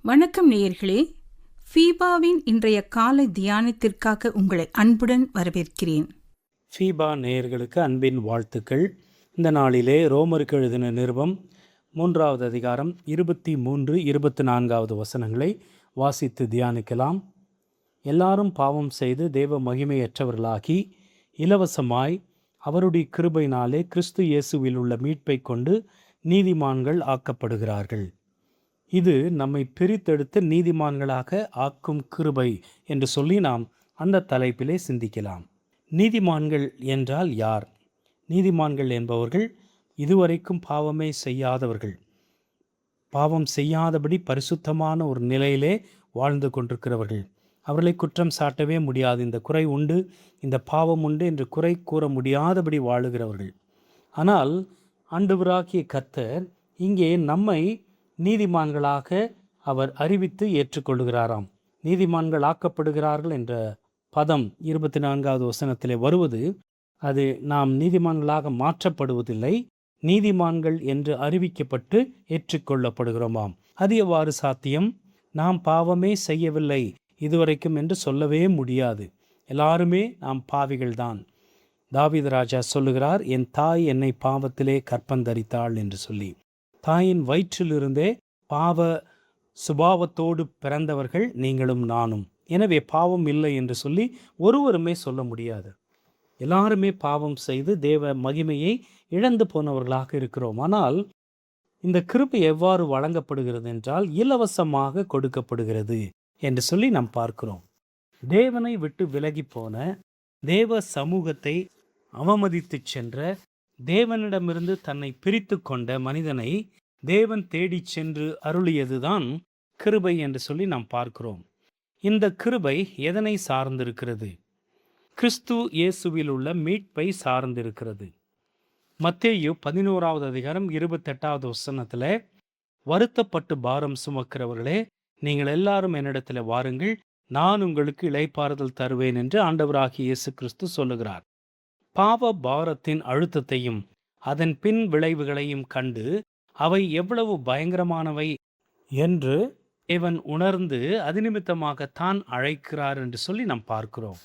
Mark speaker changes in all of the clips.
Speaker 1: வணக்கம் நேயர்களே, ஃபீபாவின் இன்றைய காலை தியானத்திற்காக உங்களை அன்புடன் வரவேற்கிறேன்.
Speaker 2: ஃபீபா நேயர்களுக்கு அன்பின் வாழ்த்துக்கள். இந்த நாளிலே ரோமருக்கு எழுதின நிருபம் 3வது அதிகாரம் 23, 24 வசனங்களை வாசித்து தியானிக்கலாம். எல்லாரும் பாவம் செய்து தேவ மகிமையற்றவர்களாகி இலவசமாய் அவருடைய கிருபையினாலே கிறிஸ்து இயேசுவில் உள்ள மீட்பை கொண்டு நீதிமான்கள் ஆக்கப்படுகிறார்கள். இது நம்மை பிரித்தெடுத்து நீதிமான்களாக ஆக்கும் கிருபை என்று சொல்லி நாம் அந்த தலைப்பிலே சிந்திக்கலாம். நீதிமான்கள் என்றால் யார்? நீதிமான்கள் என்பவர்கள் இதுவரைக்கும் பாவமே செய்யாதவர்கள், பாவம் செய்யாதபடி பரிசுத்தமான ஒரு நிலையிலே வாழ்ந்து கொண்டிருக்கிறவர்கள். அவர்களை குற்றம் சாட்டவே முடியாது. இந்த குறை உண்டு, இந்த பாவம் உண்டு என்று குறை கூற முடியாதபடி வாழுகிறவர்கள். ஆனால் ஆண்டவராகிய கர்த்தர் இங்கே நம்மை நீதிமான்களாக அவர் அறிவித்து ஏற்றுக்கொள்கிறாராம். நீதிமான்கள் ஆக்கப்படுகிறார்கள் என்ற பதம் 24வது வசனத்திலே வருவது, அது நாம் நீதிமான்களாக மாற்றப்படுவதில்லை, நீதிமான்கள் என்று அறிவிக்கப்பட்டு ஏற்றுக்கொள்ளப்படுகிறோமாம். அது எவ்வாறு சாத்தியம்? நாம் பாவமே செய்யவில்லை இதுவரைக்கும் என்று சொல்லவே முடியாது. எல்லாருமே நாம் பாவிகள்தான். தாவீது ராஜா சொல்லுகிறார், என் தாய் என்னை பாவத்திலே கற்பந்தரித்தாள் என்று சொல்லி. தாயின் வயிற்றிலிருந்தே பாவ சுபாவத்தோடு பிறந்தவர்கள் நீங்களும் நானும். எனவே பாவம் இல்லை என்று சொல்லி ஒருவருமே சொல்ல முடியாது. எல்லாருமே பாவம் செய்து தேவ மகிமையை இழந்து போனவர்களாக இருக்கிறோம். ஆனால் இந்த கிருபை எவ்வாறு வழங்கப்படுகிறது என்றால் இலவசமாக கொடுக்கப்படுகிறது என்று சொல்லி நாம் பார்க்கிறோம். தேவனை விட்டு விலகி போன, தேவ சமூகத்தை அவமதித்து சென்ற, தேவனிடமிருந்து தன்னை பிரித்து கொண்ட மனிதனை தேவன் தேடி சென்று அருளியதுதான் கிருபை என்று சொல்லி நாம் பார்க்கிறோம். இந்த கிருபை எதனை சார்ந்திருக்கிறது? கிறிஸ்து இயேசுவில் உள்ள மீட்பை சார்ந்திருக்கிறது. மத்தேயு 11வது அதிகாரம் 28வது வசனத்தில், வருத்தப்பட்டு பாரம் சுமக்கிறவர்களே நீங்கள் எல்லாரும் என்னிடத்தில் வாருங்கள், நான் உங்களுக்கு இளைப்பாறுதல் தருவேன் என்று ஆண்டவராகிய இயேசு கிறிஸ்து சொல்லுகிறார். பாவ பாரத்தின் அழுத்தத்தையும் அதன் பின் விளைவுகளையும் கண்டு அவை எவ்வளவு பயங்கரமானவை என்று தேவன் உணர்ந்து அது நிமித்தமாக தான் அழைக்கிறார் என்று சொல்லி நாம் பார்க்கிறோம்.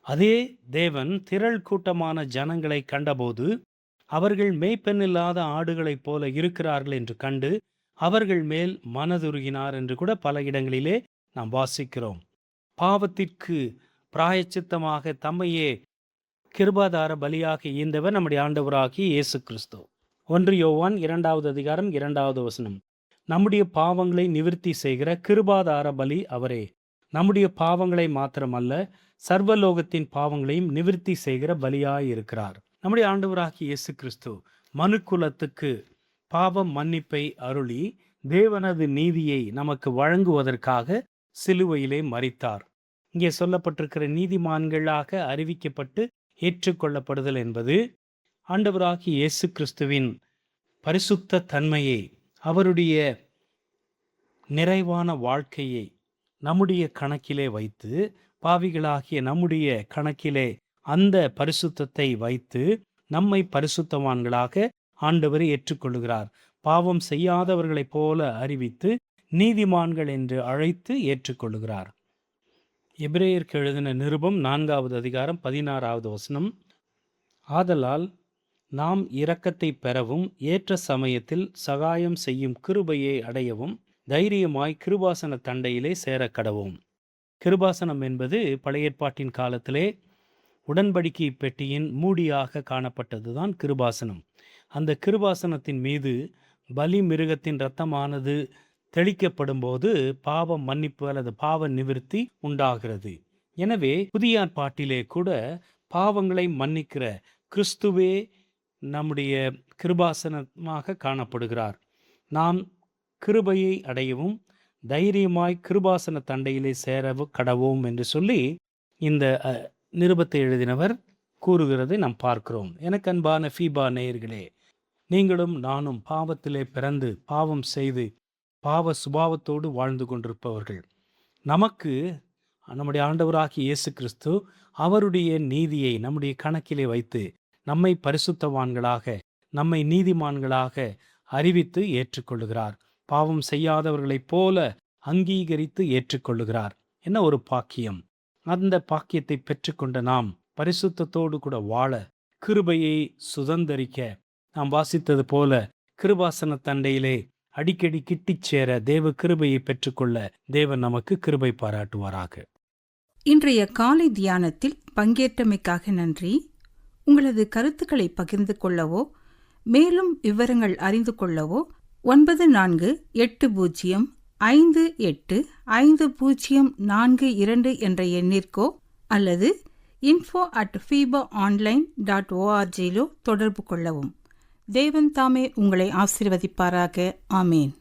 Speaker 2: அதே தேவன் திரள் கூட்டமான ஜனங்களை கண்டபோது அவர்கள் மேய்ப்பெண்ணில்லாத ஆடுகளைப் போல இருக்கிறார்கள் என்று கண்டு அவர்கள் மேல் மனதுருகினார் என்று கூட பல இடங்களிலே நாம் வாசிக்கிறோம். பாவத்திற்கு பிராயச்சித்தமாக தம்மையே கிருபாதார பலியாக ஈந்தவர் நம்முடைய ஆண்டவராகிய இயேசு கிறிஸ்து. 1 யோவான் 2வது அதிகாரம் 2வது வசனம், நம்முடைய பாவங்களை நிவர்த்தி செய்கிற கிருபாதார பலி அவரே. நம்முடைய பாவங்களை மாத்திரமல்ல, சர்வலோகத்தின் பாவங்களையும் நிவர்த்தி செய்கிற பலியாய் இருக்கிறார். நம்முடைய ஆண்டவராகிய இயேசு கிறிஸ்து மனுக்குலத்துக்கு பாவம் மன்னிப்பை அருளி தேவனது நீதியை நமக்கு வழங்குவதற்காக சிலுவையிலே மரித்தார். இங்கே சொல்லப்பட்டிருக்கிற நீதிமான்களாக அறிவிக்கப்பட்டு ஏற்றுக்கொள்ளப்படுதல் என்பது ஆண்டவராகிய இயேசு கிறிஸ்துவின் பரிசுத்த தன்மையை, அவருடைய நிறைவான வாழ்க்கையை நம்முடைய கணக்கிலே வைத்து, பாவிகளாகிய நம்முடைய கணக்கிலே அந்த பரிசுத்தத்தை வைத்து நம்மை பரிசுத்தவான்களாக ஆண்டவர் ஏற்றுக்கொள்கிறார். பாவம் செய்யாதவர்களைப் போல அறிவித்து நீதிமான்கள் என்று அழைத்து ஏற்றுக்கொள்கிறார். எபிரேயருக்கு எழுதின நிருபம் 4வது அதிகாரம் 16வது வசனம், ஆதலால் நாம் இரக்கத்தை பெறவும் ஏற்ற சமயத்தில் சகாயம் செய்யும் கிருபையை அடையவும் தைரியமாய் கிருபாசன தண்டையிலே சேரக்கடவும். கிருபாசனம் என்பது பழைய ஏற்பாட்டின் காலத்திலே உடன்படிக்கை பெட்டியின் மூடியாக காணப்பட்டதுதான் கிருபாசனம். அந்த கிருபாசனத்தின் மீது பலி மிருகத்தின் இரத்தமானது தெளிக்கப்படும் போது பாவ மன்னிப்பு அல்லது பாவ நிவிர்த்தி உண்டாகிறது. எனவே புதிய ஏற்பாட்டிலே கூட பாவங்களை மன்னிக்கிற கிறிஸ்துவே நம்முடைய கிருபாசனமாக காணப்படுகிறார். நாம் கிருபையை அடையவும் தைரியமாய் கிருபாசன தண்டையிலே சேரவும் கடவோம் என்று சொல்லி இந்த நிருபத்தை எழுதினவர் கூறுகிறதை நாம் பார்க்கிறோம். எனக்கு அன்பான ஃபீபா நேயர்களே, நீங்களும் நானும் பாவத்திலே பிறந்து பாவம் செய்து பாவ சுபாவத்தோடு வாழ்ந்து கொண்டிருப்பவர்கள். நமக்கு நம்முடைய ஆண்டவராகிய இயேசு கிறிஸ்து அவருடைய நீதியை நம்முடைய கணக்கிலே வைத்து நம்மை பரிசுத்தவான்களாக, நம்மை நீதிமான்களாக அறிவித்து ஏற்றுக்கொள்கிறார். பாவம் செய்யாதவர்களைப் போல அங்கீகரித்து ஏற்றுக்கொள்ளுகிறார். என்ன ஒரு பாக்கியம்! அந்த பாக்கியத்தை பெற்றுக்கொண்ட நாம் பரிசுத்தத்தோடு கூட வாழ, கிருபையை சுதந்தரிக்க, நாம் வாசித்தது போல கிருபாசன தண்டையிலே அடிக்கடி கிட்டிச் சேர தேவ கிருபையை பெற்றுக்கொள்ள தேவன் நமக்கு கிருபை பாராட்டுவாராக.
Speaker 1: இன்றைய காலை தியானத்தில் பங்கேற்றமைக்காக நன்றி. உங்களது கருத்துக்களை பகிர்ந்து கொள்ளவோ மேலும் விவரங்கள் அறிந்து கொள்ளவோ 9458505042 என்ற எண்ணிற்கோ அல்லது info@fibaonline.org தொடர்பு கொள்ளவும். தேவன் தாமே உங்களை ஆசீர்வதிப்பாராக. ஆமேன்.